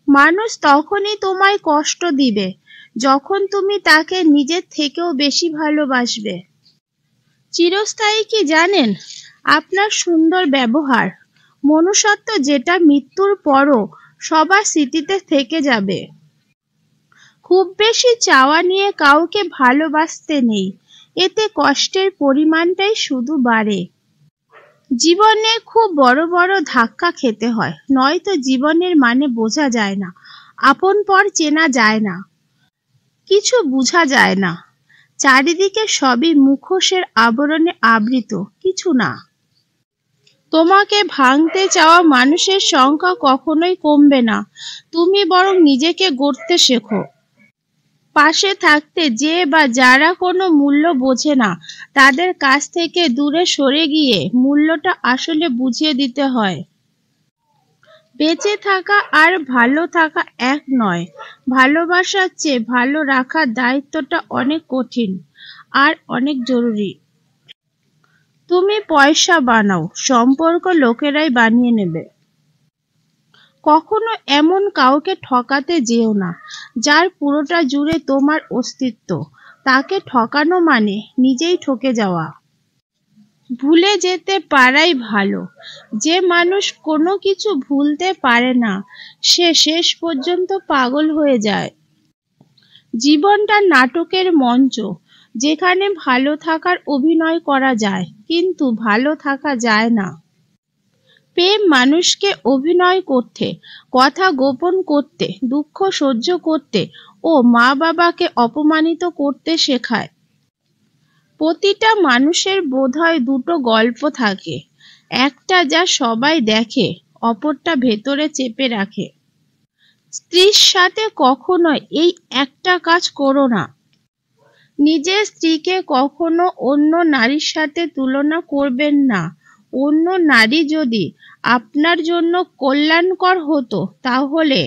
মানুষ তখনই তোমায় কষ্ট দিবে যখন তুমি তাকে নিজের থেকেও বেশি ভালোবাসবে। চিরস্থায়ী কি জানেন? আপনার সুন্দর ব্যবহার, মনুষ্যত্ব, যেটা মৃত্যুর পরও সবার স্মৃতিতে থেকে যাবে। খুব বেশি চাওয়া নিয়ে কাউকে ভালোবাসতে নেই, এতে কষ্টের পরিমাণটাই শুধু বাড়ে। জীবনে খুব বড় বড় ধাক্কা খেতে হয়, নয়তো জীবনের মানে বোঝা যায় না, আপন পর চেনা যায় না, কিছু বোঝা যায় না। চারিদিকে সবই মুখোশের আবরণে আবৃত, কিছু না। তোমাকে ভাঙতে চাওয়া মানুষের সংখ্যা কখনোই কমবে না, তুমি বরং নিজেকে গড়তে শেখো। পাশে থাকতে যে বা যারা কোনো মূল্য বোঝে না, তাদের কাছ থেকে দূরে সরে গিয়ে মূল্যটা আসলে বুঝিয়ে দিতে হয়। বেঁচে থাকা আর ভালো থাকা এক নয়। ভালোবাসার চেয়ে ভালো রাখার দায়িত্বটা অনেক কঠিন আর অনেক জরুরি। তুমি পয়সা বানাও, সম্পর্ক লোকেরাই বানিয়ে নেবে। কখনো এমন কাউকে ঠকাতে যেও না যার পুরোটা জুড়ে তোমার অস্তিত্ব। তাকে ঠকানো মানে নিজেই ঠকে যাওয়া। ভুলে যেতে পারাই ভালো। যে মানুষ কোনো কিছু ভুলতে পারে না, সে শেষ পর্যন্ত পাগল হয়ে যায়। জীবনটা নাটকের মঞ্চ, যেখানে ভালো থাকার অভিনয় করা যায়, কিন্তু ভালো থাকা যায় না। প্রেম মানুষকে অভিনয় করতে, কথা গোপন করতে, দুঃখ সহ্য করতে ও মা বাবাকে অপমানিত করতে শেখায়। প্রতিটা মানুষের বোধহয় দুটো গল্প থাকে, একটা যা সবাই দেখে, অপরটা ভেতরে চেপে রাখে। স্ত্রীর সাথে কখনোই এই একটা কাজ করো না। নিজের স্ত্রীকে কখনো অন্য নারীর সাথে তুলনা করবেন না। অন্য নারী যদি আপনার জন্য কল্যাণকর হতো, তাহলে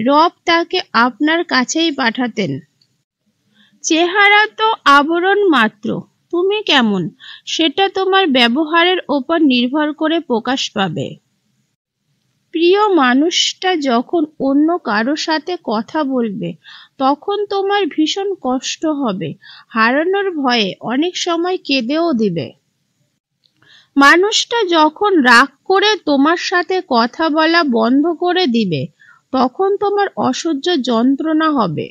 রব তাকে আপনার কাছেই পাঠাতেন। চেহারা তো আবরণ মাত্র, তুমি কেমন সেটা তোমার ব্যবহারের ওপর নির্ভর করে প্রকাশ পাবে। প্রিয় মানুষটা যখন অন্য কারো সাথে কথা বলবে, তখন তোমার ভীষণ কষ্ট হবে, হারানোর ভয়ে অনেক সময় কেঁদেও দিবে। মানুষটা যখন রাগ করে তোমার সাথে কথা বলা বন্ধ করে দিবে, তখন তোমার অসহ্য যন্ত্রণা হবে।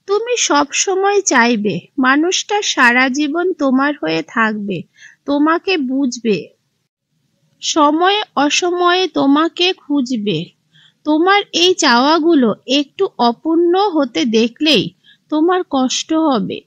তুমি সব সময় চাইবে মানুষটা সারা জীবন তোমার হয়ে থাকবে, তোমাকে বুঝবে, সময়ে অসময়ে তোমাকে খুঁজবে। তোমার এই চাওয়াগুলো একটু অপূর্ণ হতে দেখলেই তোমার কষ্ট হবে।